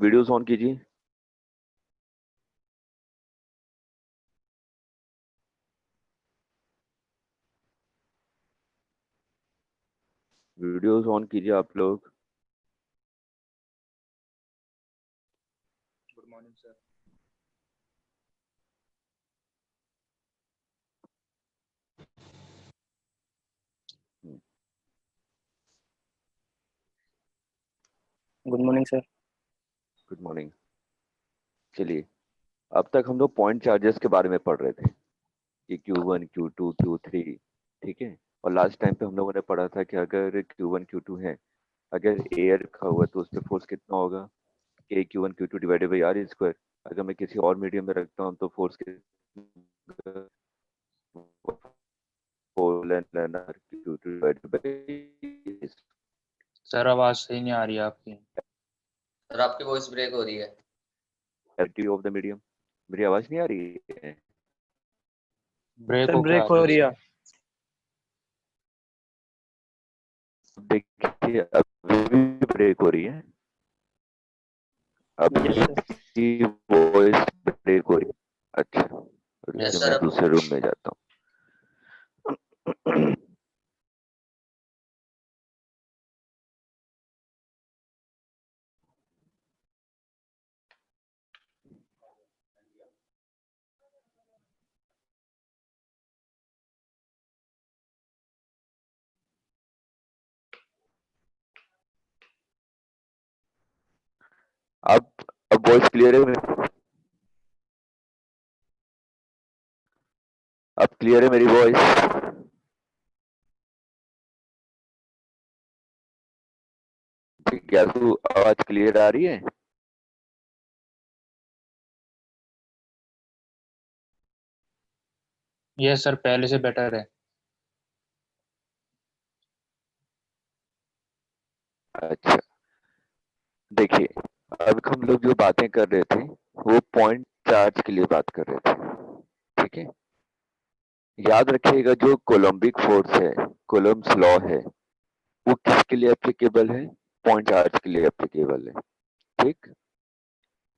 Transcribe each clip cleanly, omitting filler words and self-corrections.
Videos on कीजिए। Videos on कीजिए आप लोग। Good morning sir. Good morning sir. Good morning. चलिए, अब तक हम लोग पॉइंट चार्जेस के बारे में पढ़ रहे थे कि Q1, Q2, Q3, ठीक है। और लास्ट टाइम पे हम लोगों ने पढ़ा था कि अगर Q1, Q2 है, अगर एयर रखा हुआ तो उस पर फोर्स कितना होगा, K Q1 Q2 divided by R square. अगर मैं किसी और मीडियम में रखता हूँ तो फोर्स सर आवाज सही नहीं आ रही है आपकी। सर आपकी वॉइस ब्रेक हो रही है। Of the medium. मेरी आवाज नहीं आ रही है? ब्रेक सर हो ब्रेक हो रही है। देखिए अभी भी ब्रेक हो रही है। अभी भी वॉइस ब्रेक हो रही है। अच्छा, रुकिए Yes, मैं sir. दूसरे रूम में जाता हूँ। अब वॉइस क्लियर है मेरी? अब क्लियर है मेरी वॉइस? क्या तू आवाज क्लियर आ रही है? यस सर, पहले से बेटर है। अच्छा, देखिए अब हम लोग जो बातें कर रहे थे वो पॉइंट चार्ज के लिए बात कर रहे थे, ठीक है। याद रखिएगा जो कोलम्बिक फोर्स है, कोलम्ब्स लॉ है, वो किसके लिए एप्लीकेबल है? पॉइंट चार्ज के लिए एप्लीकेबल है, ठीक।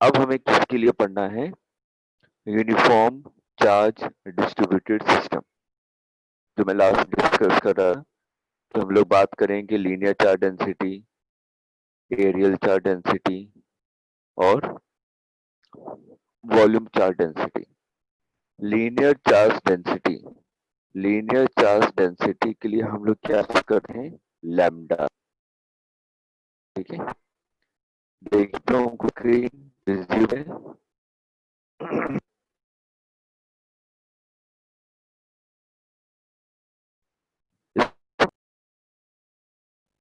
अब हमें किसके लिए पढ़ना है? यूनिफॉर्म चार्ज डिस्ट्रीब्यूटेड सिस्टम, जो मैं लास्ट डिस्कस कर रहा था। तो हम लोग बात करेंगे linear charge density, areal charge density और volume charge density. Linear charge density, linear charge density के लिए हम लोग क्या करते हैं? लैम्डा, ठीक है। देखते हो स्क्रीन विजिबल है?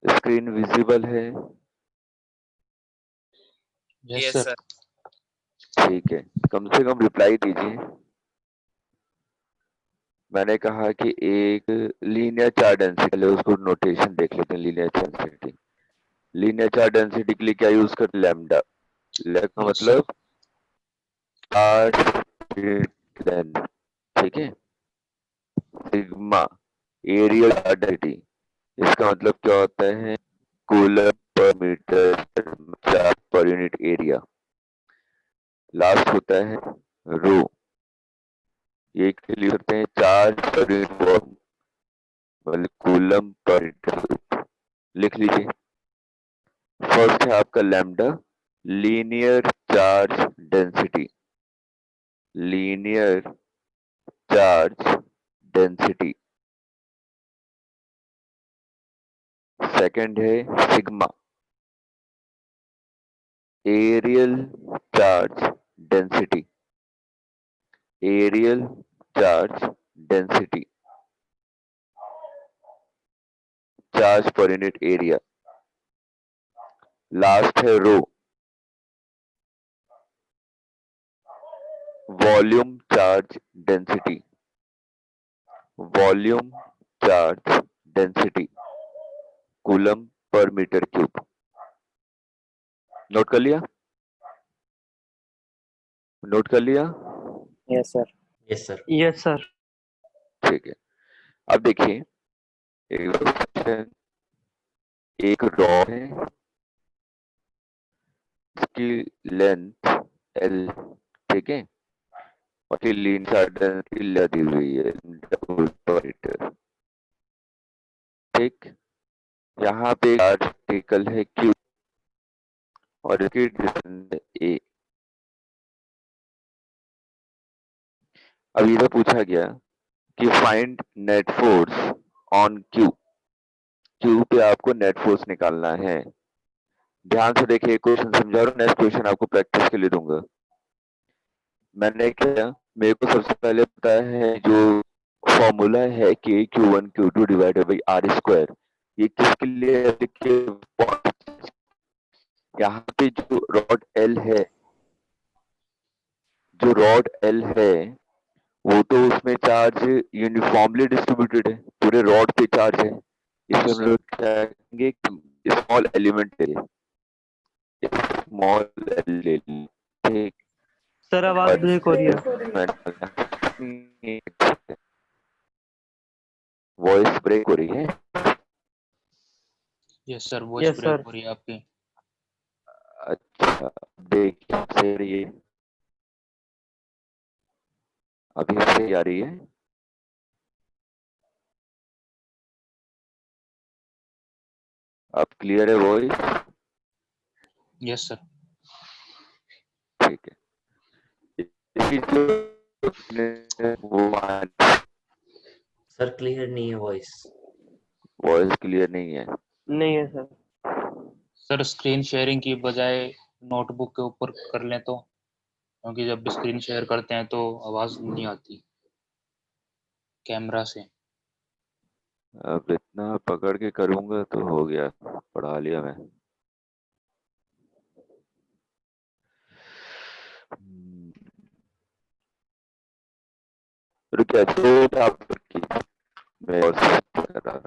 स्क्रीन विजिबल है? Yes sir. ठीक है, कम से कम रिप्लाई दीजिए। मैंने कहा कि एक लीनियर चार्ज डेंसिटी, पहले उसको नोटेशन देख लेते हैं। Linear charge density, linear charge density के लिए क्या यूज करते हैं? लैम्डा। लैम्डा का मतलब चार्ज, ठीक है। सिग्मा एरियल चार्ज डेंसिटी, इसका मतलब क्या होता है? Coulomb per metre charge per unit area. Last होता है रो, ये के लिए करते हैं चार्ज पर यूनिट वॉल्यूम, मतलब कूलम पर मीटर। लिख लीजिए। फर्स्ट है आपका lambda, linear charge density, linear charge density. Second है sigma, areal charge density, areal charge density, charge per unit area. Last है rho, volume charge density, volume charge density, coulomb per metre cube. Note कर लिया? Note कर लिया? Yes sir. Yes, sir. Yes sir. ठीक है, अब देखिए एक रॉ है, इसकी लेंथ एल, ठीक है, और फिर लीन साइड दी हुई है डबल पॉइंटर, ठीक। यहाँ पे आर्टिकल है क्यू और इसकी डिस्टेंस है ए। अब इधर पूछा गया कि find net force on Q, Q पे आपको नेट फोर्स निकालना है। ध्यान से देखिए, क्वेश्चन समझा रहा हूँ, नेक्स्ट क्वेश्चन आपको प्रैक्टिस के लिए दूंगा। मैंने क्या, मेरे को सबसे पहले पता है जो फॉर्मूला है कि Q1 Q2 divided by R square, ये किसके लिए है? देखिए यहाँ पे जो रॉड एल है, जो रॉड एल है वो तो उसमें चार्ज यूनिफॉर्मली डिस्ट्रीब्यूटेड है, पूरे रॉड पे चार्ज है। इसमें हम लोग क्या करेंगे, स्मॉल एलिमेंट ले, स्मॉल ले, ठीक। सर आवाज ब्रेक हो रही है। वॉइस ब्रेक हो रही है। Yes sir, voice yes break sir. हो रही है आपकी। अच्छा, देखिए सही है, अभी सही आ रही है। अब क्लियर है वॉइस? Yes sir. ठीक है। इसकी जो वो सर क्लियर नहीं है वॉइस। वॉइस क्लियर नहीं है। नहीं है सर। सर स्क्रीन शेयरिंग की बजाय नोटबुक के ऊपर कर लें तो, क्योंकि जब स्क्रीन शेयर करते हैं तो आवाज नहीं आती कैमरा से। अब इतना पकड़ के करूंगा तो हो गया, पढ़ा लिया मैं। रुकिए, तो आप मैं और कर रहा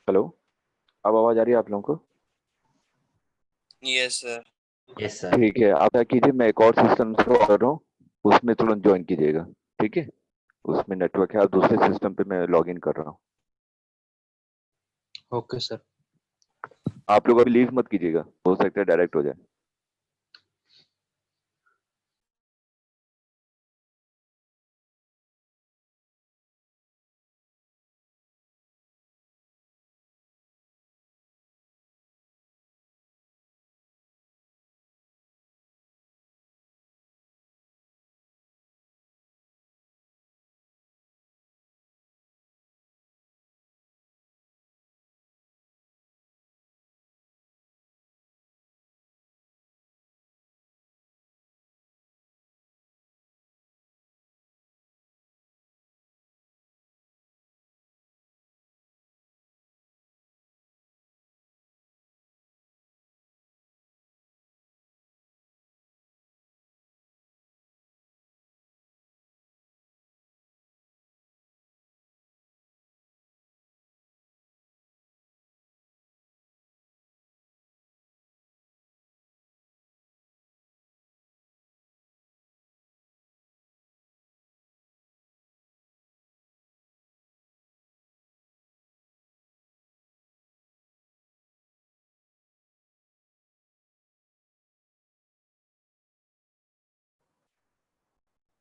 हेलो, अब आवाज आ रही है आप लोगों को? Yes sir. Yes, sir. ठीक है, आप क्या कीजिए, मैं एक और सिस्टम से कर रहा हूँ, उसमें तुरंत ज्वाइन कीजिएगा। ठीक है, उसमें नेटवर्क है, आप दूसरे सिस्टम पे मैं लॉग इन कर रहा हूँ। Okay sir. आप लोग अभी लीव मत कीजिएगा, हो सकता है डायरेक्ट हो जाए।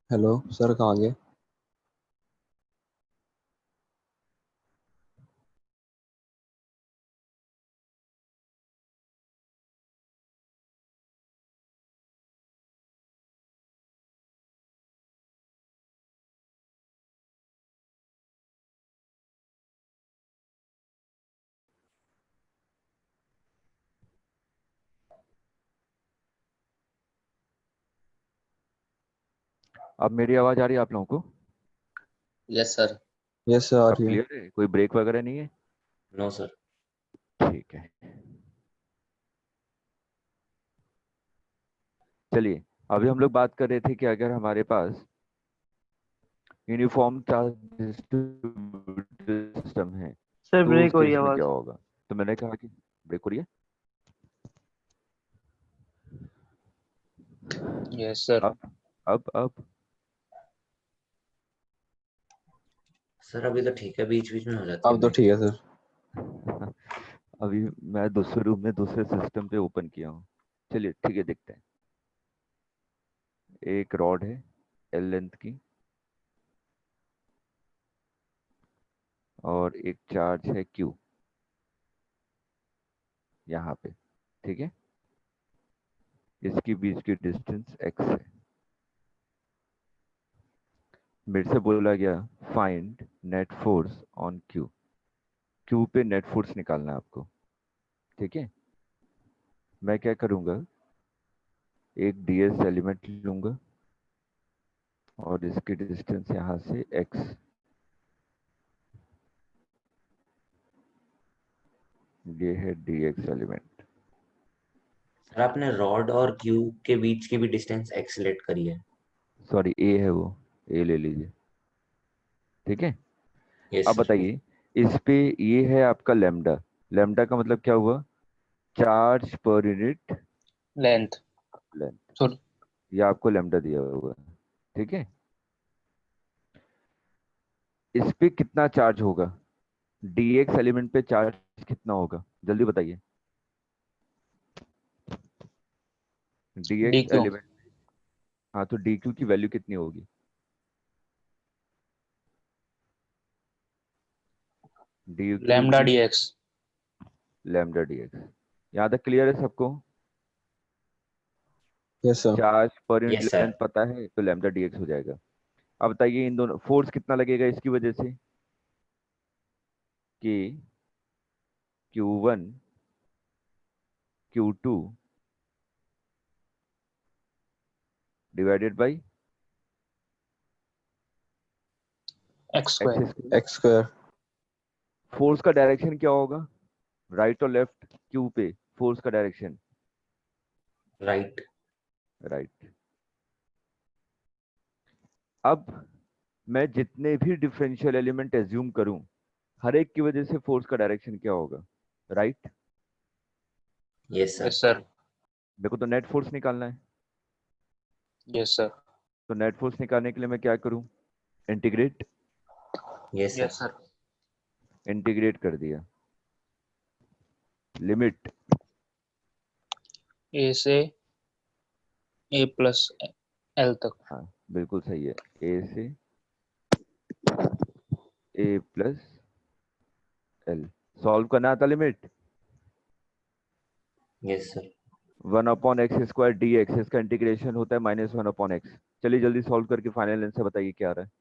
हेलो सर, कहाँ गए? अब मेरी आवाज आ रही है आप लोगों को? Yes, sir. यस सर, आ अब रही है। क्लियर है, कोई ब्रेक वगैरह नहीं है? No, sir. ठीक है, चलिए, अभी हम लोग बात कर रहे थे कि अगर हमारे पास यूनिफॉर्म चार्ज डिस्ट्रीब्यूटेड सिस्टम है सर तो उस ब्रेक हो रही केस है में आवाज। क्या होगा। तो मैंने कहा कि ब्रेक हो रही है। Yes sir. अब सर अभी तो ठीक है, बीच बीच में हो जाती है अब तो break. ठीक है सर। अभी मैं दूसरे रूम में दूसरे सिस्टम पे ओपन किया हूँ। चलिए ठीक है, देखते हैं। एक रॉड है एल लेंथ की और एक चार्ज है क्यू यहाँ पे। ठीक है, इसके बीच की डिस्टेंस एक्स है। मेरे से बोला गया find net force on Q. Q पे नेट फोर्स निकालना है आपको। ठीक है, मैं क्या करूँगा, एक डीएस एलिमेंट लूँगा और इसकी डिस्टेंस यहाँ से एक्स, ये है डीएक्स एलिमेंट। सर आपने रॉड और क्यू के बीच की भी डिस्टेंस एक्सलेट करी है. सॉरी, ए है वो, ए ले लीजिए। ठीक है, Yes, अब sir. बताइए, इस पे ये है आपका लेमडा। लेमडा का मतलब क्या हुआ, charge per unit length. Length. Sorry. ये आपको लेमडा दिया हुआ है। ठीक है, इस पे कितना चार्ज होगा, डीएक्स एलिमेंट पे चार्ज कितना होगा, जल्दी बताइए। D dx Q. एलिमेंट, हाँ तो डी क्यू की वैल्यू कितनी होगी? डी क्यू लैम्डा की डी एक्स। Lambda DX. यहाँ तक क्लियर है सबको? Yes sir. Charge per unit Yes, sir. Length पता है तो लैम्डा डीएक्स हो जाएगा। अब बताइए, इन दोनों फोर्स कितना लगेगा इसकी वजह से, कि Q1 Q2 divided by x square. X square. X square. Force का डायरेक्शन क्या होगा, राइट और लेफ्ट क्यू पे फोर्स का डायरेक्शन? Right. राइट। अब मैं जितने भी डिफरेंशियल एलिमेंट एज्यूम करूं, हर एक की वजह से फोर्स का डायरेक्शन क्या होगा, right? Yes sir. Yes sir. मेरे को तो नेट फोर्स निकालना है, यस सर। तो नेट फोर्स निकालने के लिए मैं क्या करूं, integrate. Yes yes sir. Sir. Integrate कर दिया, लिमिट ए से ए प्लस एल तक। हाँ बिल्कुल सही है, ए से ए प्लस एल। सॉल्व करना आता limit yes sir. 1/x² dx, इसका इंटीग्रेशन होता है -1/x। चलिए जल्दी सॉल्व करके फाइनल आंसर बताइए क्या आ रहा है।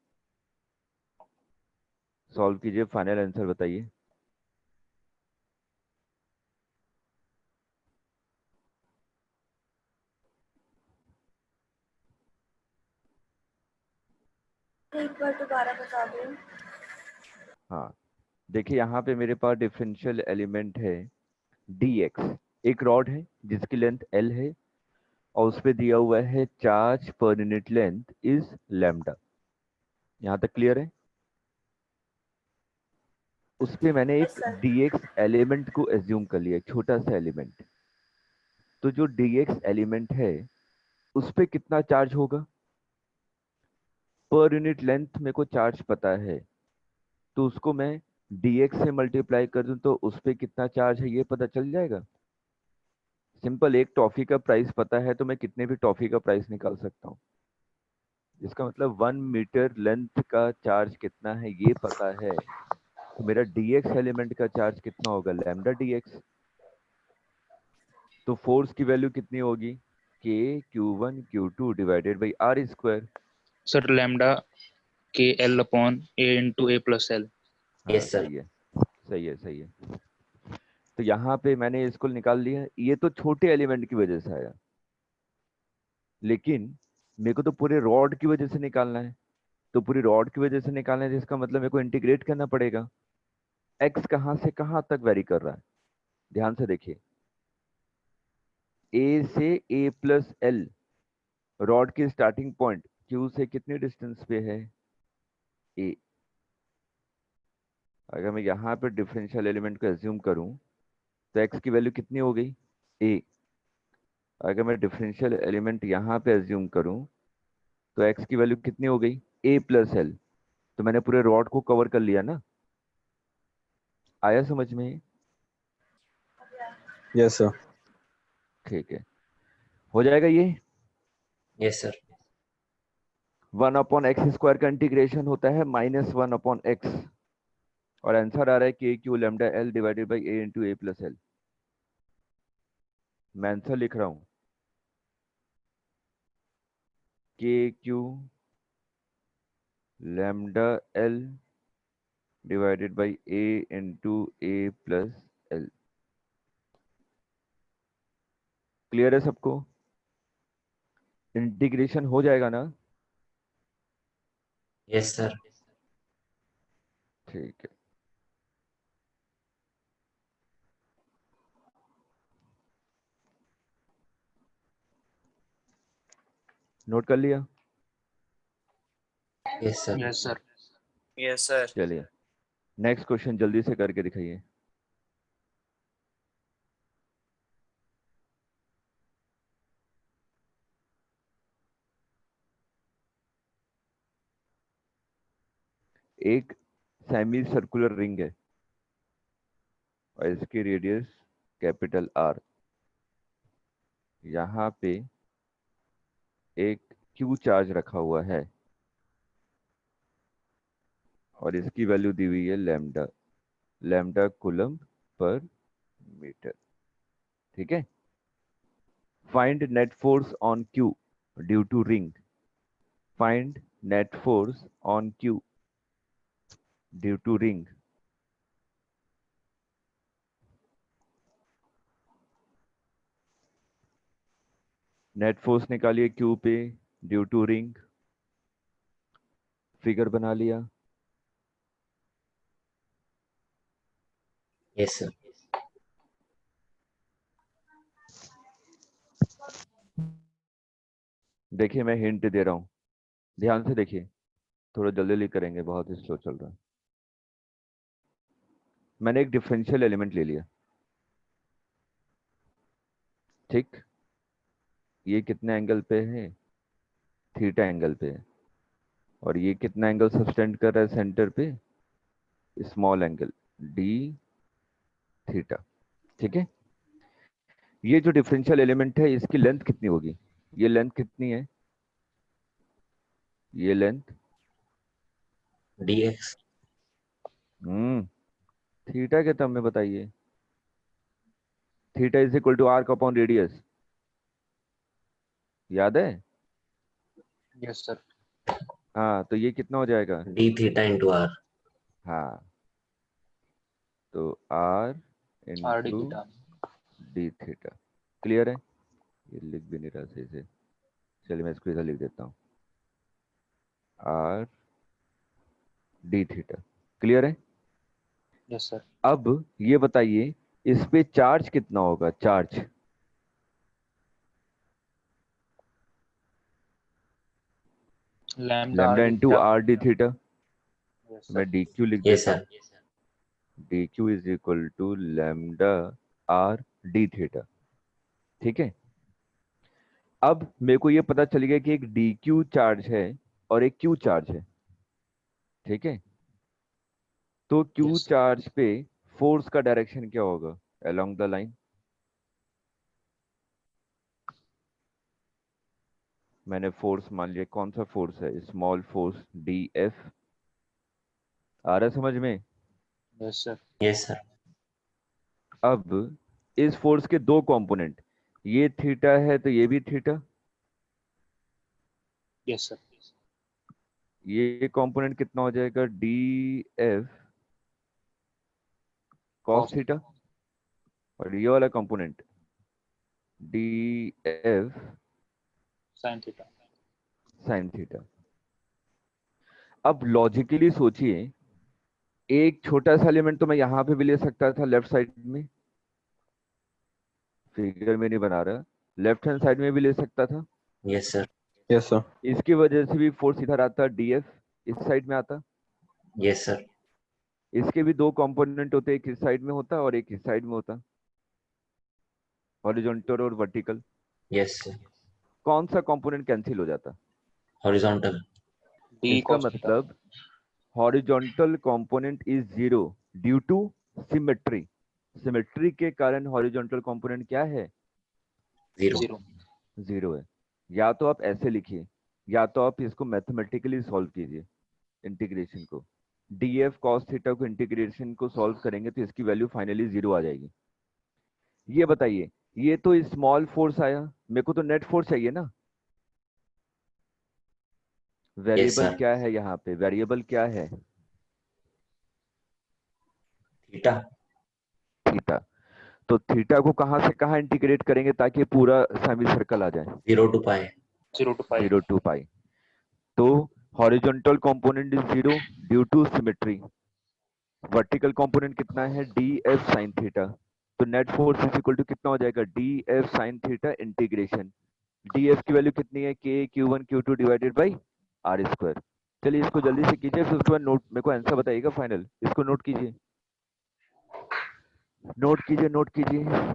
सॉल्व कीजिए, फाइनल आंसर बताइए। एक बार दोबारा बता दो। हाँ देखिए यहाँ पे मेरे पास डिफरेंशियल एलिमेंट है dx, एक रॉड है जिसकी लेंथ l है और उस पे दिया हुआ है charge per unit length is lambda. यहाँ तक क्लियर है? उस पे मैंने यस एक सर। dx एलिमेंट को एज्यूम कर लिया, एक छोटा सा एलिमेंट। तो जो dx एलिमेंट है उस पे कितना चार्ज होगा, पर यूनिट लेंथ मेरे को चार्ज पता है, तो उसको मैं dx से मल्टीप्लाई कर दूं तो उस पे कितना चार्ज है ये पता चल जाएगा। सिंपल, एक टॉफी का प्राइस पता है तो मैं कितने भी टॉफी का प्राइस निकाल सकता हूँ। इसका मतलब 1 मीटर लेंथ का चार्ज कितना है ये पता है, तो मेरा dx एलिमेंट का चार्ज कितना होगा, लैम्डा dx। तो फोर्स की वैल्यू कितनी होगी, k q1 q2 divided by r square. Sir lambda के एल अपॉन ए इंटू ए प्लस एल। हाँ यस सर। सही है, सही है, सही है। तो यहाँ पे मैंने इसको निकाल लिया, ये तो छोटे एलिमेंट की वजह से आया, लेकिन मेरे को तो पूरे रॉड की वजह से निकालना है। तो पूरी रॉड की वजह से निकालना है जिसका मतलब मेरे को इंटीग्रेट करना पड़ेगा। x कहाँ से कहाँ तक वेरी कर रहा है, ध्यान से देखिए। a से a प्लस एल, रॉड की स्टार्टिंग पॉइंट q से कितनी डिस्टेंस पे है, a। अगर मैं यहाँ पे डिफरेंशियल एलिमेंट को एज्यूम करूं तो x की वैल्यू कितनी हो गई, a। अगर मैं डिफरेंशियल एलिमेंट यहाँ पे एज्यूम करूं तो x की वैल्यू कितनी हो गई, a प्लस एल। तो मैंने पूरे रॉड को कवर कर लिया ना, आया समझ में? Yes sir. ठीक है, हो जाएगा ये। Yes sir. 1/x² का इंटीग्रेशन होता है -1/x, और आंसर आ रहा है K Q lambda L divided by A into A plus L. मैं आंसर लिख रहा हूं, के Q lambda L divided by A into A plus L. Clear है सबको? इंटीग्रेशन हो जाएगा ना? Yes sir. ठीक है, नोट कर लिया? Yes sir. Yes sir. Yes sir. चलिए नेक्स्ट क्वेश्चन जल्दी से करके दिखाइए। एक सेमी सर्कुलर रिंग है और इसकी रेडियस कैपिटल आर। यहाँ पे एक क्यू चार्ज रखा हुआ है और इसकी वैल्यू दी हुई है lambda, lambda coulomb per metre. ठीक है, find net force on Q due to ring. Find net force on Q due to ring. Net force निकालिए क्यू पे ड्यू टू रिंग। फिगर बना लिया? Yes sir. देखिए मैं हिंट दे रहा हूं, ध्यान से देखिए, थोड़ा जल्दी जल्दी करेंगे, बहुत ही स्लो चल रहा है। मैंने एक डिफरेंशियल एलिमेंट ले लिया, ठीक, ये कितने एंगल पे है, थीटा एंगल पे है, और ये कितना एंगल सब्सटेंड कर रहा है सेंटर पे, स्मॉल एंगल डी थीटा, ठीक है। ये जो डिफरेंशियल एलिमेंट है इसकी लेंथ कितनी होगी, ये लेंथ कितनी है, ये लेंथ dx थीटा के टर्म में बताइए। Theta is equal to arc upon radius, याद है? Yes sir. हाँ, तो ये कितना हो जाएगा, d theta into r। हाँ, तो R R D into theta. D theta. Clear है? ये लिख भी नहीं रहा सही से, चलिए मैं इसको इधर लिख देता हूँ, आर डी थीटा। क्लियर है? Yes sir. अब ये बताइए इस पे चार्ज कितना होगा, charge lambda R lambda D into theta. R D theta. Yes मैं सर। डी क्यू लिख yes देता sir। हूँ, D Q is equal to lambda R D theta, ठीक है। अब मेरे को ये पता चल गया कि एक डी क्यू चार्ज है और एक क्यू चार्ज है, ठीक है। तो क्यू यस चार्ज पे फोर्स का डायरेक्शन क्या होगा, अलोंग द लाइन। मैंने फोर्स मान लिया, कौन सा फोर्स है, स्मॉल फोर्स डी एफ। आ रहा है समझ में? Yes sir. yes sir। अब इस फोर्स के दो कंपोनेंट, ये थीटा है तो ये भी थीटा, यस सर। ये कंपोनेंट कितना हो जाएगा, D F cos cos theta, और ये वाला component D F sine theta. Sine theta. अब लॉजिकली सोचिए, एक छोटा सा एलिमेंट तो मैं यहां पे भी ले सकता था लेफ्ट साइड में, फिगर में नहीं बना रहा, लेफ्ट हैंड साइड में भी ले सकता था, yes sir। Yes sir. इसकी वजह से भी फोर्स इधर आता, डीएफ इस साइड में आता। yes sir। इसके भी दो कंपोनेंट होते, एक इस साइड में होता और एक इस साइड में होता, हॉरिजॉन्टल और वर्टिकल। yes sir। कौन सा कंपोनेंट कैंसिल हो जाता, horizontal। डी इसका कॉस थीटा। मतलब horizontal component is zero due to symmetry. Symmetry के कारण हॉरिजॉन्टल कंपोनेंट क्या है, 0। जीरो। जीरो है। या तो आप ऐसे लिखिए, या तो आप इसको मैथमेटिकली सॉल्व कीजिए, इंटीग्रेशन को, डी एफ कॉस थीटा को इंटीग्रेशन को सॉल्व करेंगे तो इसकी वैल्यू फाइनली जीरो आ जाएगी। ये बताइए, ये तो स्मॉल फोर्स आया, मेरे को तो नेट फोर्स चाहिए ना। yes variable sir। क्या है यहाँ पे, वेरिएबल क्या है, theta। थीटा। तो थीटा को कहाँ से कहाँ इंटीग्रेट करेंगे ताकि पूरा सेमी सर्कल आ जाए, 0 to pi। Zero to pi. 0 to pi. तो horizontal component is zero due to symmetry. Vertical component कितना है, डी एफ साइन थीटा। तो net force is equal to कितना हो जाएगा, D F sine theta integration, D F की value कितनी है, K Q one Q two divided by R square. चलिए इसको जल्दी से कीजिए, फिर उसके बाद नोट मेरे को आंसर बताइएगा फाइनल। इसको नोट कीजिए, नोट कीजिए, नोट कीजिए।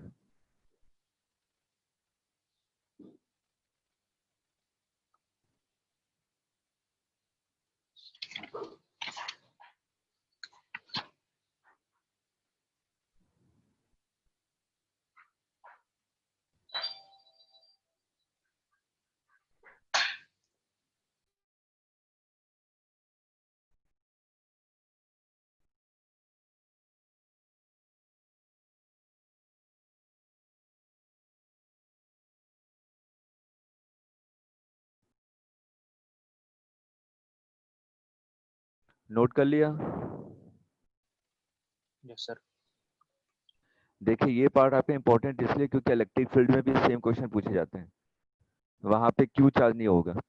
नोट कर लिया? Yes sir. देखिए ये पार्ट आपका इंपॉर्टेंट इसलिए क्योंकि इलेक्ट्रिक फील्ड में भी सेम क्वेश्चन पूछे जाते हैं, वहां पे क्यू चार्ज नहीं होगा।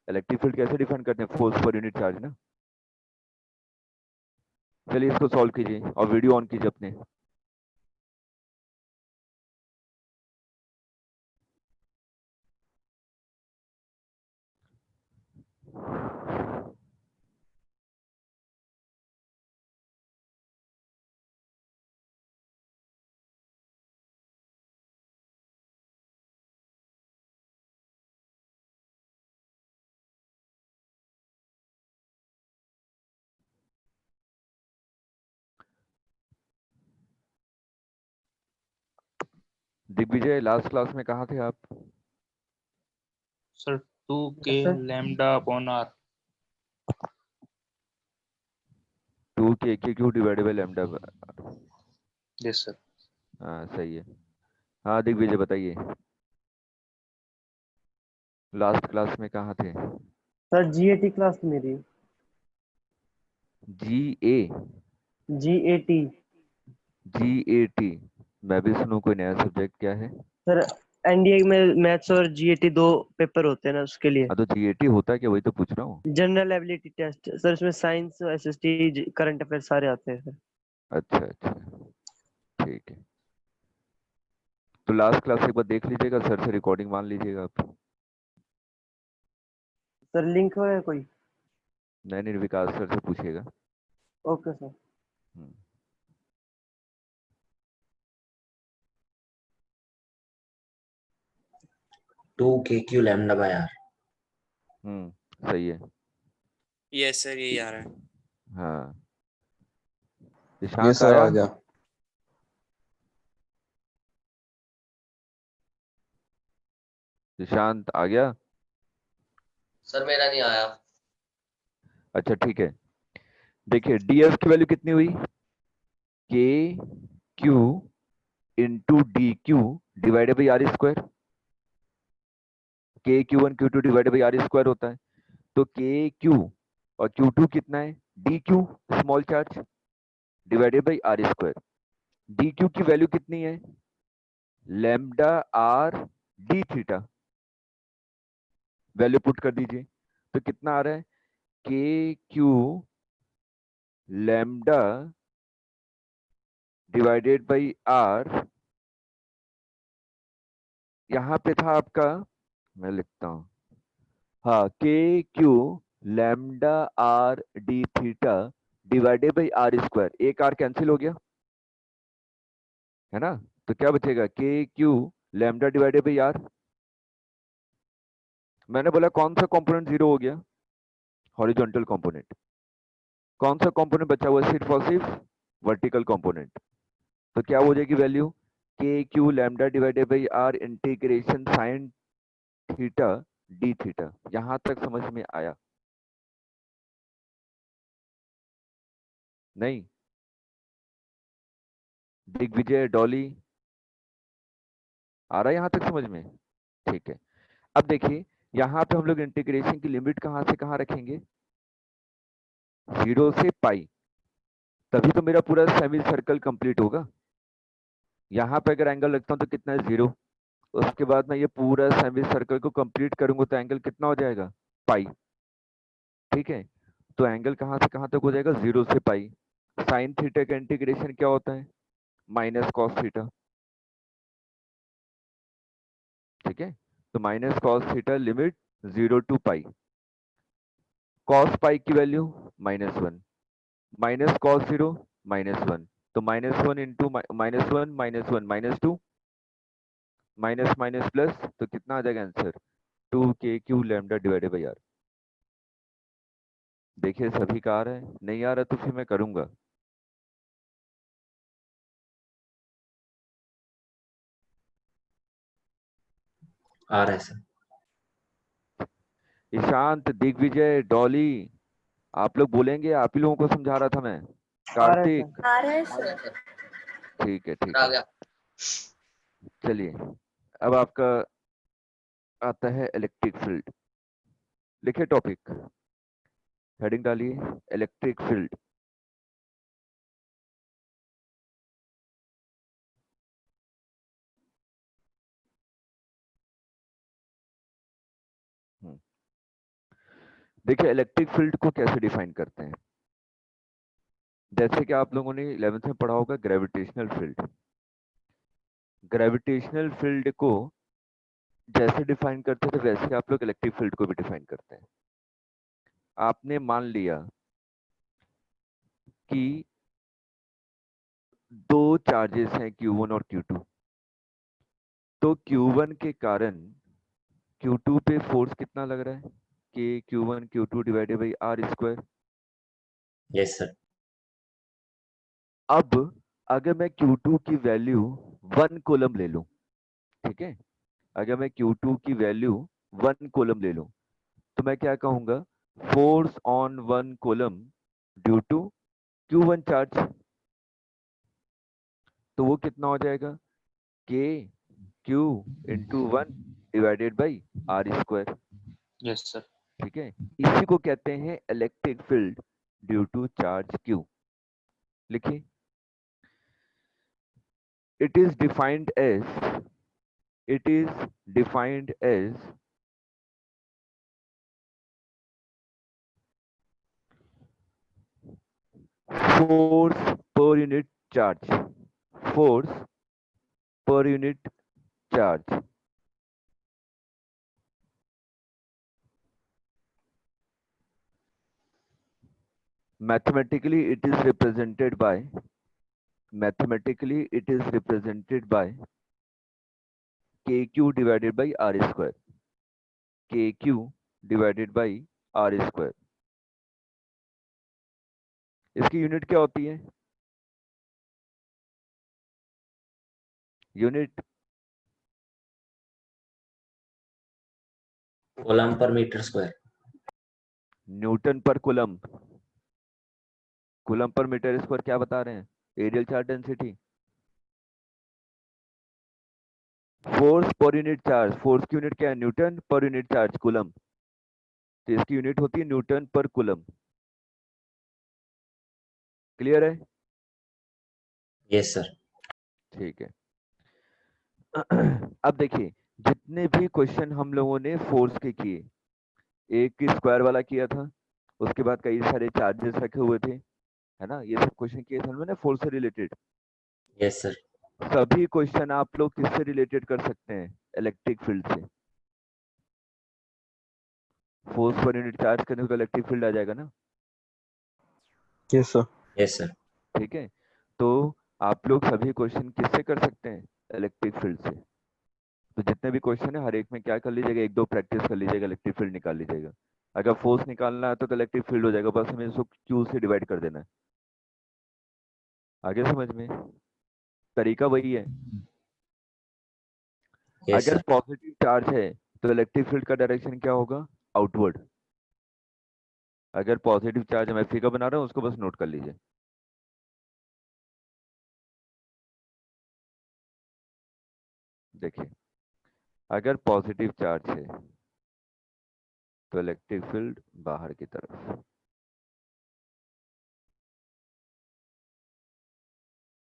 इलेक्ट्रिक फील्ड कैसे डिफाइन करते हैं, फोर्स पर यूनिट चार्ज ना। चलिए इसको सॉल्व कीजिए और वीडियो ऑन कीजिए अपने। दिग्विजय लास्ट क्लास में कहाँ थे आप? Sir 2k lambda upon R. 2k divided by lambda. Yes sir. हाँ सही है। हाँ दिग्विजय बताइए, लास्ट क्लास में कहाँ थे? सर जीएटी क्लास मेरी। GA जीएटी GAT, मैं भी सुनूं कोई नया सब्जेक्ट क्या है? सर, एनडीए में मैथ्स और जीएटी 2 पेपर होते हैं ना, उसके लिए। हाँ तो GAT होता है क्या, वही तो पूछ रहा हूँ। जनरल एबिलिटी टेस्ट सर, इसमें साइंस, एसएसटी, करंट अफेयर सारे आते हैं सर। अच्छा अच्छा ठीक है, तो लास्ट क्लास एक बार देख लीजिएगा, सर से रिकॉर्डिंग मान लीजिएगा आप। सर लिंक है कोई? नहीं विकास सर से पूछिएगा। Okay sir. हम्म, टू के क्यू लैम्डा बाय आर। सही है। यस सर, यही आ रहा है। हाँ ये ईशांत सर आया? आ गया। ईशांत आ गया? सर मेरा नहीं आया। अच्छा ठीक है, देखिए डीएफ की वैल्यू कितनी हुई? K Q into D Q divided by R square. K Q1 Q2 divided by R square होता है, तो के क्यू और Q2 कितना है? D Q small charge divided by R square. D Q की वैल्यू कितनी है? Lambda R D theta, value put कर दीजिए, तो कितना आ रहा है? K Q lambda divided by R, यहां पे था आपका, मैं लिखता हूं, हाँ K Q lambda R D theta divided by R square, एक आर कैंसिल हो गया है ना, तो क्या बचेगा? K Q lambda divided by are. मैंने बोला कौन सा कंपोनेंट जीरो हो गया? Horizontal component. कौन सा कंपोनेंट बचा हुआ? सिर्फ और सिर्फ वर्टिकल कंपोनेंट। तो क्या हो जाएगी value? K Q lambda divided by R integration sine theta D theta. यहां तक समझ में आया? नहीं? दिग्विजय, डॉली, आ रहा है यहां तक समझ में? ठीक है, अब देखिए यहां पे हम लोग इंटीग्रेशन की लिमिट कहां से कहां रखेंगे? 0 से पाई, तभी तो मेरा पूरा सेमी सर्कल कंप्लीट होगा। यहाँ पे अगर एंगल रखता हूँ तो कितना है? 0। उसके बाद मैं ये पूरा सेमी सर्कल को कंप्लीट करूंगा तो एंगल कितना हो जाएगा? पाई। ठीक है, तो एंगल कहां से कहां तक हो जाएगा? 0 से पाई। साइन थीटा का इंटीग्रेशन क्या होता है? Minus cos theta. ठीक है, तो minus cos theta limit 0 to pi. Cos pi की वैल्यू -1, माइनस कॉस 0 -1, तो -1 इंटू -1 -1 -2, माइनस माइनस प्लस, तो कितना आ जाएगा answer? 2k³ lambda divided by R. देखिए सभी का आ रहा है, नहीं आ रहा तो फिर मैं करूंगा। आ रहा है सर। ईशांत, दिग्विजय, डॉली, आप लोग बोलेंगे? आप ही लोगों को समझा रहा था मैं। आ रहा है कार्तिक, आ रहा है आ गया सर। सर। ठीक है ठीक आ है, गया। चलिए अब आपका आता है इलेक्ट्रिक फील्ड। लिखिए टॉपिक, हेडिंग डालिए इलेक्ट्रिक फील्ड। देखिए इलेक्ट्रिक फील्ड को कैसे डिफाइन करते हैं, जैसे कि आप लोगों ने 11th में पढ़ा होगा ग्रेविटेशनल फील्ड। ग्रेविटेशनल फील्ड को जैसे डिफाइन करते थे वैसे आप लोग इलेक्ट्रिक फील्ड को भी डिफाइन करते हैं। आपने मान लिया कि दो चार्जेस हैं Q1 और Q2, तो Q1 के कारण Q2 पे फोर्स कितना लग रहा है? कि Q1 Q2 divided by R square. Yes sir. अब अगर मैं Q2 की वैल्यू 1 कूलम ले लूं, ठीक है। अगर मैं Q2 की वैल्यू 1 कूलम ले लूं तो मैं क्या कहूंगा, force on 1 coulomb due to Q1 charge. तो वो कितना हो जाएगा, KQ into 1 divided by R²। Yes sir. ठीक है, इसी को कहते हैं electric field due to charge Q। लिखिए, it is defined as force per unit charge, force per unit charge। Mathematically it is represented by KQ divided by R², KQ divided by R²। इसकी unit क्या होती है, unit coulomb per metre square. Newton per coulomb, coulomb per metre square क्या बता रहे हैं, areal charge density. Force per unit charge, force की unit क्या है, न्यूटन, पर यूनिट चार्ज कूलम, तो इसकी यूनिट होती है न्यूटन पर कूलम। क्लियर है? Yes sir. ठीक है। अब देखिए, जितने भी क्वेश्चन हम लोगों ने फोर्स के किए, एक स्क्वायर वाला किया था, उसके बाद कई सारे चार्जेस रखे हुए थे, है ना, ये सब क्वेश्चन किए थे हमने फोर्स से रिलेटेड। Yes sir. सभी क्वेश्चन आप लोग किससे रिलेटेड कर सकते हैं, इलेक्ट्रिक फील्ड से। फोर्स पर यूनिट चार्ज करने को इलेक्ट्रिक फील्ड आ जाएगा ना। Yes sir. Yes sir. ठीक है, तो आप लोग सभी क्वेश्चन किससे कर सकते हैं, इलेक्ट्रिक फील्ड से। तो जितने भी क्वेश्चन है हर एक में क्या कर लीजिएगा, एक दो प्रैक्टिस कर लीजिएगा, इलेक्ट्रिक फील्ड निकाल लीजिएगा। अगर फोर्स निकालना है तो इलेक्ट्रिक फील्ड हो जाएगा, बस हमें इसको Q से डिवाइड कर देना है। आगे समझ में, तरीका वही है। यस अगर सर। पॉजिटिव चार्ज है तो इलेक्ट्रिक फील्ड का डायरेक्शन क्या होगा, आउटवर्ड। अगर पॉजिटिव चार्ज मैं फिगर बना रहा हूँ, उसको बस नोट कर लीजिए। देखिए, अगर पॉजिटिव चार्ज है तो इलेक्ट्रिक फील्ड बाहर की तरफ।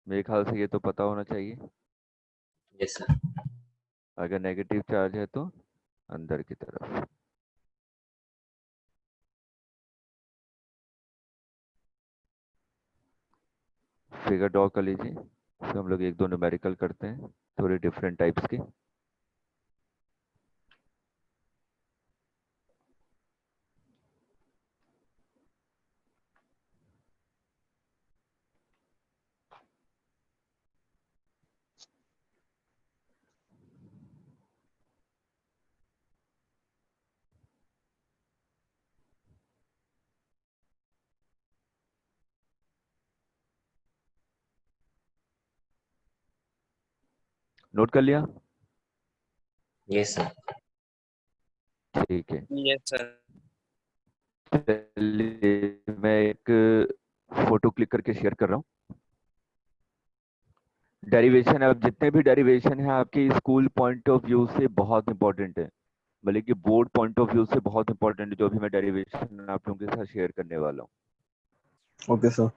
मेरे ख्याल से ये तो पता होना चाहिए। Yes sir. अगर नेगेटिव चार्ज है तो अंदर की तरफ। फिगर ड्रॉ कर लीजिए। तो हम लोग एक दो न्यूमेरिकल करते हैं, थोड़े डिफरेंट टाइप्स के। नोट कर लिया? Yes sir. ठीक है, यस सर। चलिए मैं एक फोटो क्लिक करके शेयर कर रहा हूँ। डेरिवेशन, अब जितने भी डेरिवेशन है आपके स्कूल पॉइंट ऑफ व्यू से बहुत इंपॉर्टेंट है, बल्कि बोर्ड पॉइंट ऑफ व्यू से बहुत इंपॉर्टेंट है, जो भी मैं डेरिवेशन आप लोगों के साथ शेयर करने वाला हूँ। Okay sir.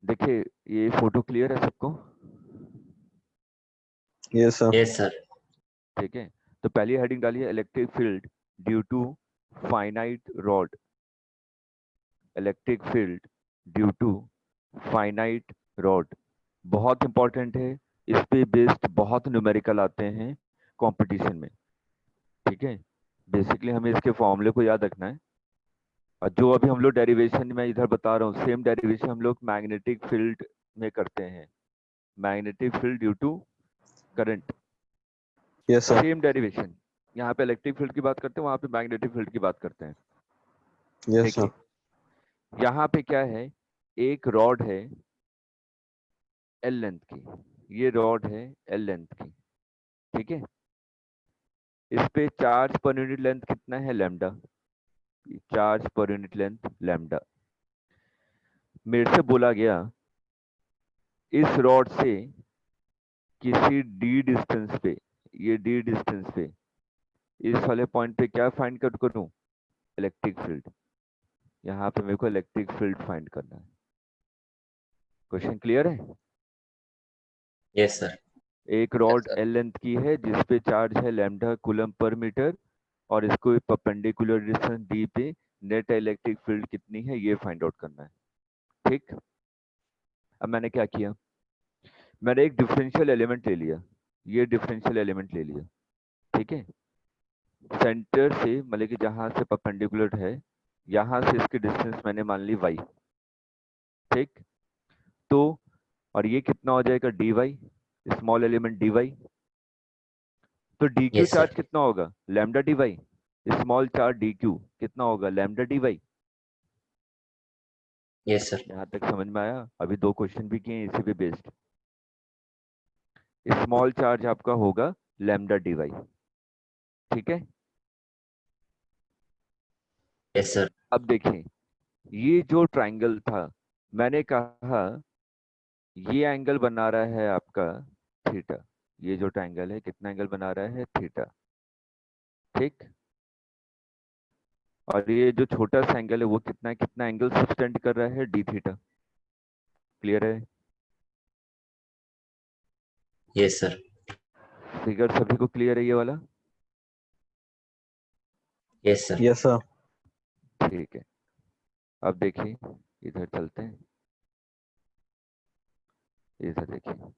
देखिए, ये फोटो क्लियर है सबको? Yes sir. Yes sir. ठीक है, तो पहली हेडिंग डालिए, electric field due to finite rod. Electric field due to finite rod. बहुत इंपॉर्टेंट है, इस पे बेस्ड बहुत न्यूमेरिकल आते हैं कंपटीशन में, ठीक है। बेसिकली हमें इसके फॉर्मूले को याद रखना है। और जो अभी हम लोग डेरिवेशन में इधर बता रहा हूँ, सेम डेरिवेशन हम लोग मैग्नेटिक फील्ड में करते हैं, magnetic field due to current. Yes sir. Same derivation, यहाँ पे इलेक्ट्रिक फील्ड की बात करते हैं, वहां पे मैग्नेटिक फील्ड की बात करते हैं। Yes sir. देखिए यहाँ पे क्या है, एक रॉड है एल लेंथ की, ये रॉड है एल लेंथ की, ठीक है। इस पे चार्ज पर यूनिट लेंथ कितना है, lambda. Charge per unit length lambda. मेरे से बोला गया इस रॉड से किसी डी डिस्टेंस पे, ये डी डिस्टेंस पे इस वाले पॉइंट पे क्या फाइंड करूं, इलेक्ट्रिक फील्ड। यहाँ पे मेरे को इलेक्ट्रिक फील्ड फाइंड करना है। क्वेश्चन क्लियर है? Yes sir. एक रॉड एल लेंथ की है जिस पे चार्ज है लैम्डा कूलम पर मीटर, और इसको परपेंडिकुलर डिस्टेंस डी पे नेट इलेक्ट्रिक फील्ड कितनी है ये फाइंड आउट करना है, ठीक। अब मैंने क्या किया, मैंने एक डिफरेंशियल एलिमेंट ले लिया, ये डिफरेंशियल एलिमेंट ले लिया, ठीक है। सेंटर से मतलब कि जहां से परपेंडिकुलर है, यहां से इसकी डिस्टेंस मैंने मान ली y, ठीक। तो और ये कितना हो जाएगा dy, स्मॉल एलिमेंट dy। तो dq यस चार्ज सर। कितना होगा, lambda dy। Small charge dq कितना होगा, लैम्डा dy। Yes sir. यहाँ तक समझ में आया? अभी दो क्वेश्चन भी किए इसी पे बेस्ड। स्मॉल चार्ज आपका होगा लैम्डा dy, ठीक है। Yes sir. अब देखें, ये जो ट्राइंगल था, मैंने कहा ये एंगल बना रहा है आपका थीटा। ये जो ट्राइंगल है कितना एंगल बना रहा है, थीटा, ठीक। और ये जो छोटा सा एंगल है वो कितना एंगल सब्सटेंड कर रहा है, डी थीटा। क्लियर है? Yes sir. फिगर सभी को क्लियर है ये वाला? Yes sir. Yes sir. ठीक है। अब देखिए, इधर चलते हैं, इधर देखिए।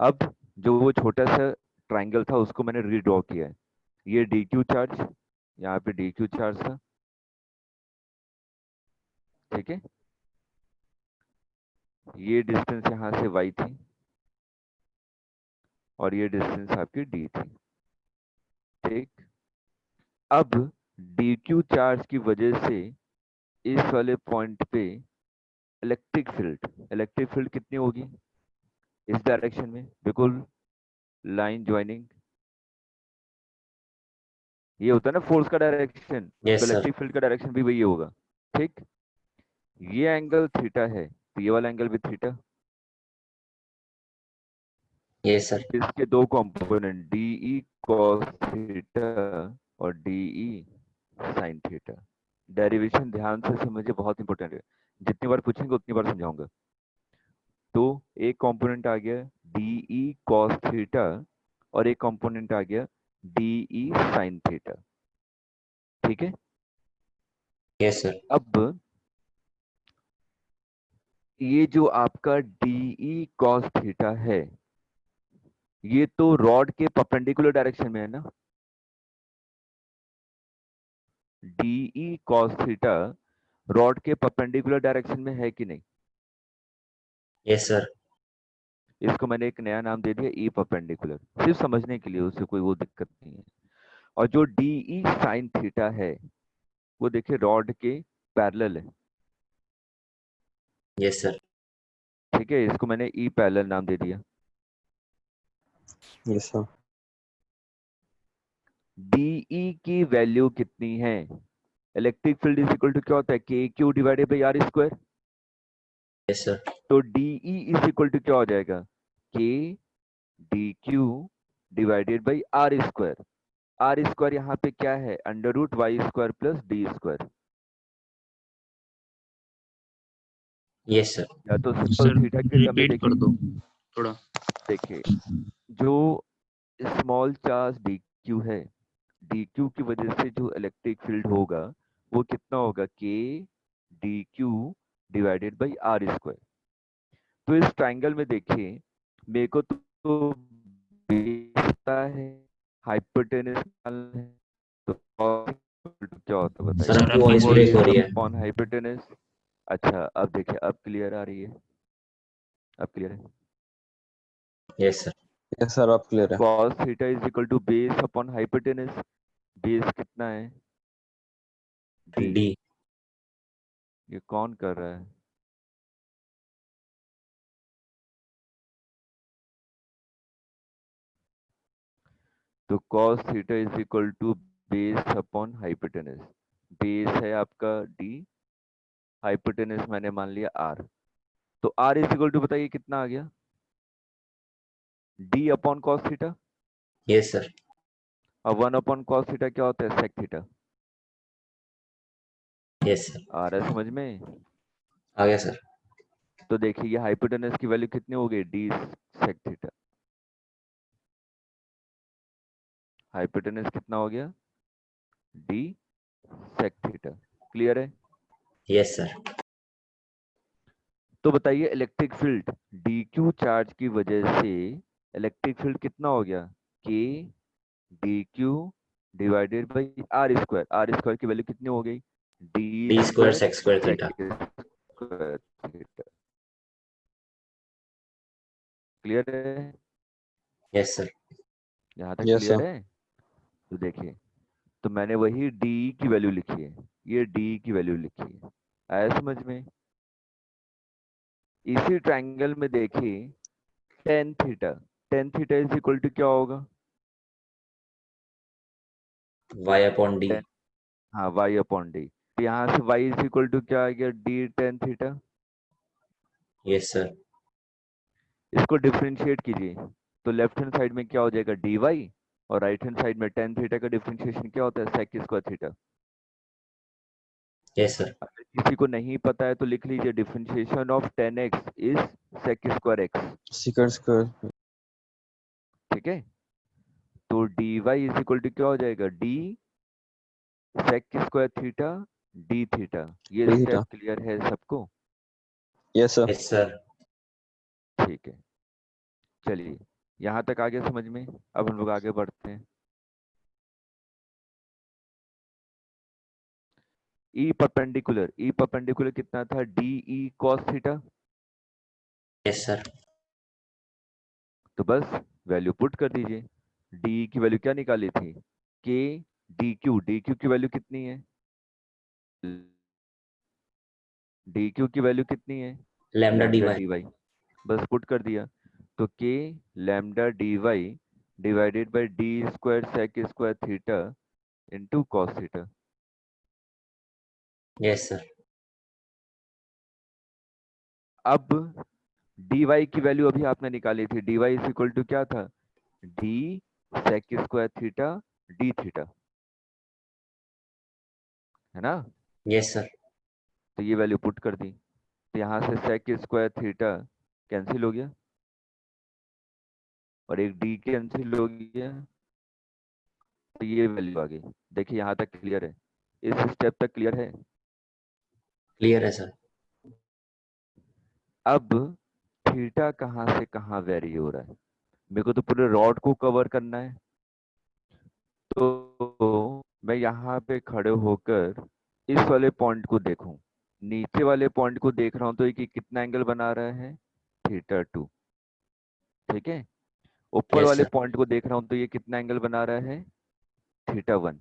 अब जो वो छोटा सा ट्राइंगल था उसको मैंने रीड्रॉ किया है। ये डी क्यू चार्ज, यहाँ पे डी क्यू चार्ज था, ठीक है। ये डिस्टेंस यहाँ से y थी और ये डिस्टेंस आपकी d थी, ठीक। अब dq चार्ज की वजह से इस वाले पॉइंट पे इलेक्ट्रिक फील्ड कितनी होगी, इस डायरेक्शन में, बिल्कुल लाइन ज्वाइनिंग। ये होता है ना फोर्स का डायरेक्शन, तो यस सर। इलेक्ट्रिक फील्ड का डायरेक्शन भी वही होगा, ठीक। ये एंगल थीटा है तो ये वाला एंगल भी थीटा। Yes sir. इसके दो कंपोनेंट डीई कॉस थीटा और डीई साइन थीटा। डेरिवेशन ध्यान से समझिए, बहुत इंपॉर्टेंट है, जितनी बार पूछेंगे उतनी बार समझाऊंगा। तो एक कंपोनेंट आ गया डीई कॉस थीटा और एक कंपोनेंट आ गया डीई साइन थीटा, ठीक है। Yes sir. अब ये जो आपका डीई कॉस थीटा है, ये तो रॉड के परपेंडिकुलर डायरेक्शन में है ना। डीई कॉस थीटा रॉड के परपेंडिकुलर डायरेक्शन में है कि नहीं? Yes sir. इसको मैंने एक नया नाम दे दिया ई परपेंडिकुलर, सिर्फ समझने के लिए, उससे कोई वो दिक्कत नहीं है। और जो डीई साइन थीटा है वो देखिए रॉड के पैरेलल है, यस सर। ठीक है। इसको मैंने ई पैरेलल नाम दे दिया। यस सर। डीई की वैल्यू कितनी है, electric field is equal to क्या होता है, K Q divided by R square. Yes sir. तो डीई इज इक्वल टू क्या हो जाएगा, K D Q divided by R square. R square यहाँ पे क्या है, under root Y square plus D square, yes sir. या तो सिंपल सर थीटा के टर्म में रिपीट कर देखिए। दो थोड़ा। देखिए जो स्मॉल चार्ज डी क्यू है, डी क्यू की वजह से जो इलेक्ट्रिक फील्ड होगा वो कितना होगा, K D Q divided by R square. तो इस ट्राइंगल में देखिए मेरे को तो बेसता है हाइपोटेनस है, तो क्या होता है सर बताइए? आपकी वॉइस ब्रेक हो रही है। Upon hypotenuse. अच्छा अब देखिए, अब क्लियर आ रही है, अब क्लियर है। Yes sir. Yes, sir. आप clear है. cos theta is equal to base upon hypotenuse. Base कितना है? डी। डी। ये कौन कर रहा है? तो cos theta is equal to base upon hypotenuse. Base है आपका डी, हाइपोटेनस मैंने मान लिया आर। तो आर इज इक्वल टू बताइए कितना आ गया? D upon cos theta. Yes sir. अब 1 अपॉन cos थीटा क्या होता है? sec theta. Yes sir. आ रहा है समझ में? आ गया सर। तो देखिए ये हाइपोटेनस की वैल्यू कितनी हो गई? D sec theta. हाइपोटेनस कितना हो गया? D sec theta. क्लियर है? Yes sir. तो बताइए electric field D Q charge की वजह से इलेक्ट्रिक फील्ड कितना हो गया? K D Q divided by R square. R square की वैल्यू कितनी हो गई? D D square square sec square theta. Square theta. Clear है? Yes sir. यहाँ तक Yes, क्लियर sir. है? तो देखिए, तो मैंने वही डी की वैल्यू लिखी है, ये डी की वैल्यू लिखी है। आया समझ में? इसी ट्रायंगल में देखिए tan theta. Tan theta is equal to क्या होगा? Y upon D. हाँ y अपॉन डी। तो यहाँ से y इज इक्वल टू क्या आ गया? D tan theta. Yes sir. इसको डिफरेंशिएट कीजिए तो लेफ्ट हैंड साइड में क्या हो जाएगा? डी वाई, और राइट हैंड साइड में टेन थीटा का डिफरेंशिएशन क्या होता है? Sec square theta. Yes sir. अगर किसी को नहीं पता है तो लिख लीजिए differentiation of tan x is sec square x. Secant square. ठीक है? तो d y is equal to क्या हो जाएगा? D sec square theta D theta. ये D स्टेप theta. क्लियर है सबको? Yes, sir. Yes sir. ठीक है, चलिए यहाँ तक आगे समझ में। अब हम लोग आगे बढ़ते हैं। ई परपेंडिकुलर कितना था? D E cos theta. Yes sir. तो बस वैल्यू पुट कर दीजिए। डी की वैल्यू क्या निकाली थी? के डी क्यू की वैल्यू कितनी है? डी क्यू की वैल्यू कितनी है? Lambda d lambda y. D y. बस पुट कर दिया। तो k lambda d y divided by d square sec square theta into cos theta. Yes sir. अब डी वाई की वैल्यू अभी आपने निकाली थी। D y is equal to क्या था? D sec square theta D theta, है ना? Yes sir. तो ये वैल्यू पुट कर दी। तो यहाँ से सेक स्क्वायर थीटा कैंसिल हो गया और एक डी कैंसिल हो गया। तो ये वैल्यू आ गई। देखिए यहाँ तक क्लियर है? इस स्टेप तक क्लियर है? क्लियर है सर। अब थीटा कहाँ से कहाँ वेरी हो रहा है? मेरे को तो पूरे रॉड को कवर करना है। तो मैं यहाँ पे खड़े होकर इस वाले पॉइंट को देखूं, नीचे वाले पॉइंट को देख रहा हूं, तो ये कितना एंगल बना रहा है? थीटा 2। ठीक है? ऊपर यस वाले सर। पॉइंट को देख रहा हूं तो ये कितना एंगल बना रहा है? थीटा 1।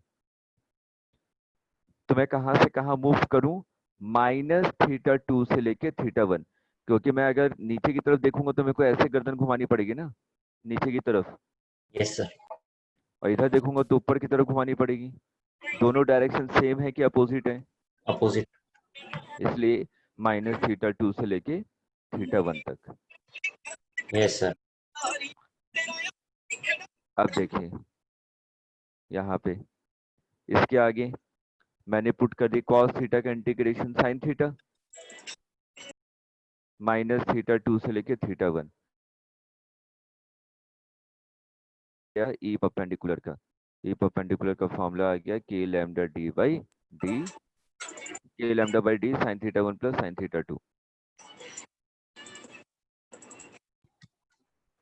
तो मैं कहां से कहां मूव करूं? माइनस थीटा 2 से लेके थीटा 1। क्योंकि मैं अगर नीचे की तरफ देखूंगा तो मेरे को ऐसे गर्दन घुमानी पड़ेगी ना, नीचे की तरफ। Yes sir. और इधर देखूंगा तो ऊपर की तरफ घुमानी पड़ेगी। दोनों डायरेक्शन सेम है कि अपोजिट है? अपोजिट। इसलिए माइनस थीटा 2 से लेके थीटा 1 तक। Yes sir. अब देखिए यहाँ पे इसके आगे मैंने पुट कर दी कॉस थीटा का integration sine theta minus theta 2 से लेके थीटा 1। या ई परपेंडिकुलर का फॉर्मूला आ गया के lambda D by D k lambda by d sin theta 1 plus sin theta 2।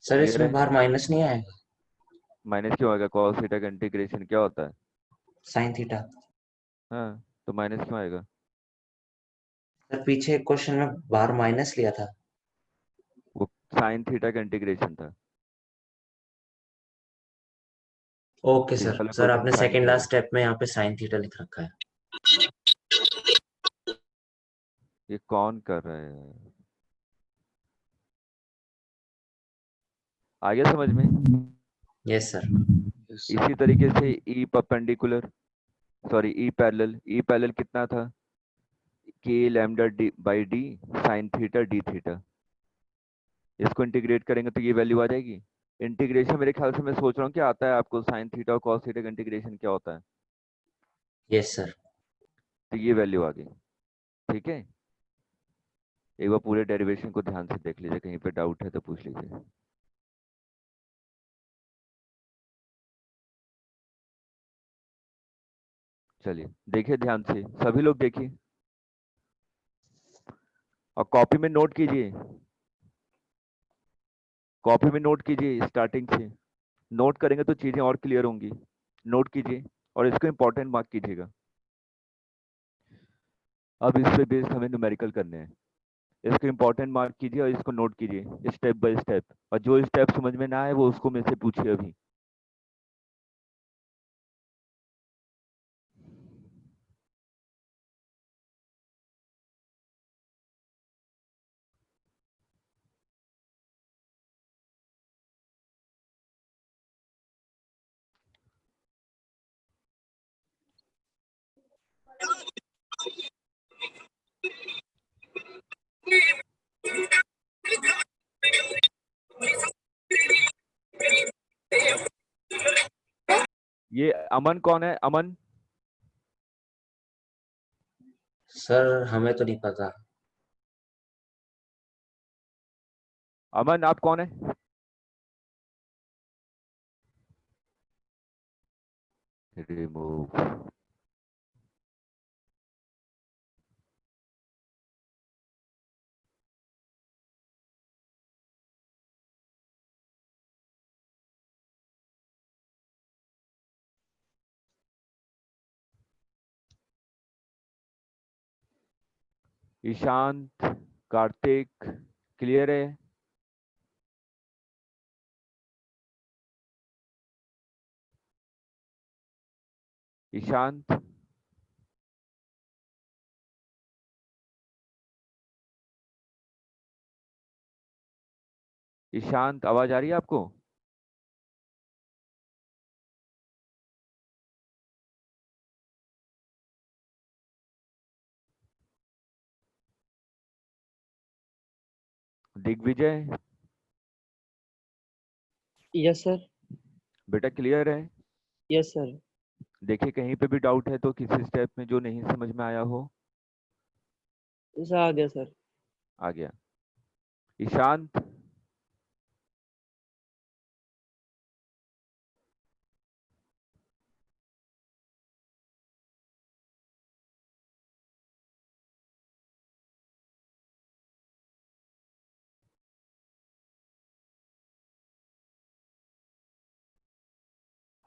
Sir clear इसमें है? बाहर माइनस नहीं आएगा? माइनस क्यों आएगा? cos थीटा का इंटीग्रेशन क्या होता है? Sine theta. हाँ, तो माइनस क्यों आएगा? सर पीछे एक क्वेश्चन में बाहर माइनस लिया था। वो sin थीटा का इंटीग्रेशन था। ओके इस सर। वाला सर क्वेश्चन आपने sin सेकंड था। लास्ट स्टेप में यहाँ पे साइन थीटा लिख रखा है। ये कौन कर रहा है? आ गया समझ में? Yes sir. yes, sir. इसी तरीके से E perpendicular, sorry E parallel कितना था? k lambda D by D sign theta D theta. इसको इंटीग्रेट करेंगे तो ये वैल्यू आ जाएगी। इंटीग्रेशन मेरे ख्याल से, मैं सोच रहा हूँ क्या आता है आपको, साइन थीटा और कॉस थीटा का इंटीग्रेशन क्या होता है? Yes sir. तो ये वैल्यू आ गई। ठीक है, एक बार पूरे डेरिवेशन को ध्यान से देख लीजिए, कहीं पे डाउट है तो पूछ लीजिए। चलिए देखिए ध्यान से, सभी लोग देखिए और कॉपी में नोट कीजिए, कॉपी में नोट कीजिए स्टार्टिंग से। नोट करेंगे तो चीजें और क्लियर होंगी। नोट कीजिए और इसको इंपॉर्टेंट मार्क कीजिएगा। अब इस पे बेस्ड हमें न्यूमेरिकल करने हैं, इसको इंपॉर्टेंट मार्क कीजिए और इसको नोट कीजिए स्टेप बाय स्टेप। और जो स्टेप समझ में ना आए वो उसको मेरे से पूछिए अभी। ये अमन कौन है? अमन? सर हमें तो नहीं पता। अमन आप कौन है? रिमूव। ईशांत, कार्तिक, क्लियर है? ईशांत, ईशांत आवाज आ रही है आपको? Digvijay, yes sir. बेटा क्लियर है? Yes sir. देखिए कहीं पे भी डाउट है तो किसी स्टेप में जो नहीं समझ में आया हो। सर आ गया सर। आ गया। ईशांत,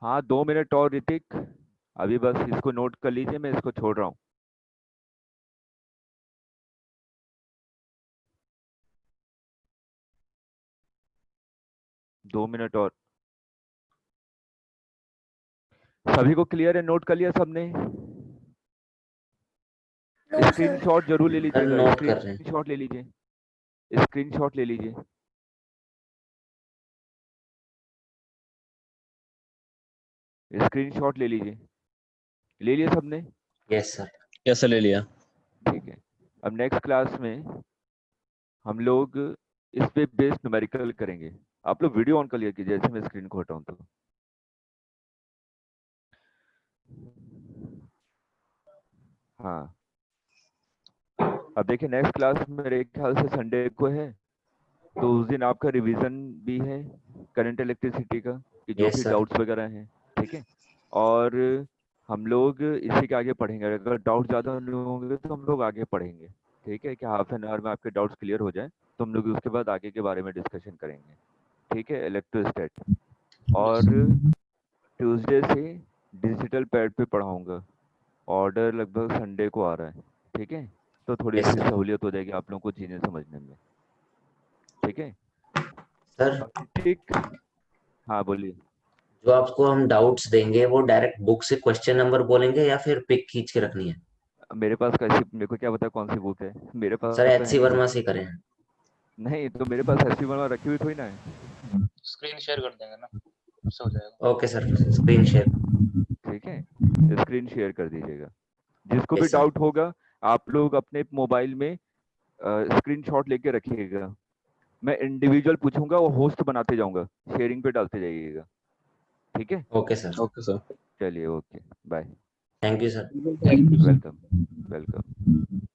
हाँ 2 मिनट और ऋतिक, अभी बस इसको नोट कर लीजिए, मैं इसको छोड़ रहा हूँ। दो मिनट और। सभी को क्लियर है? नोट कर लिया सबने? No sir. स्क्रीनशॉट जरूर ले सर लीजिएगा, नोट कर रहे हैं। स्क्रीनशॉट ले लीजिए, स्क्रीनशॉट ले लीजिए। स्क्रीनशॉट ले लीजिए। ले लिया सबने? Yes sir. यस सर ले लिया। ठीक है, अब नेक्स्ट क्लास में हम लोग इस पे बेस्ड न्यूमेरिकल करेंगे। आप लोग वीडियो ऑन कर लिया कीजिए जैसे मैं स्क्रीन को हटाऊं तो। हाँ, अब देखिए नेक्स्ट क्लास मेरे ख्याल से संडे को है, तो उस दिन आपका रिवीजन भी है करंट इलेक्ट्रिसिटी का, कि जो यस भी सर। डाउट्स वगैरह हैं। ठीक है, और हम लोग इसी के आगे पढ़ेंगे। अगर डाउट ज़्यादा होंगे तो हम लोग आगे पढ़ेंगे, ठीक है, कि हाफ एन आवर में आपके डाउट्स क्लियर हो जाए तो हम लोग उसके बाद आगे के बारे में डिस्कशन करेंगे, ठीक है। इलेक्ट्रोस्टैट। और ट्यूसडे से डिजिटल पैड पे पढ़ाऊंगा। ऑर्डर लगभग संडे को आ रहा है, ठीक है। तो थोड़ी Yes, सी sir. सहूलियत हो जाएगी आप लोगों को चीज़ें समझने में, ठीक है। सर ठीक, हाँ बोलिए। जो आपको हम डाउट्स देंगे वो डायरेक्ट बुक से क्वेश्चन नंबर बोलेंगे या फिर पिक खींच के रखनी है? मेरे पास कैसी, मेरे को क्या पता कौन सी बुक है, मेरे पास सर तो है एचसी नहीं वर्मा बुक। से करें। नहीं तो मेरे पास एसपी वर्मा रखी हुई थोड़ी ना है। स्क्रीन शेयर कर देंगे ना, उससे हो जाएगा। Okay sir, screen share. ठीक है, स्क्रीन शेयर कर दीजिएगा। जिसको भी यस सर। डाउट होगा आप लोग अपने मोबाइल में स्क्रीनशॉट लेके रखिएगा। मैं इंडिविजुअल पूछूंगा और होस्ट बनाते जाऊंगा, शेयरिंग पे डालते जाइएगा, ठीक है। Okay sir. Okay sir. चलिए, okay, bye. Thank you sir. Welcome welcome.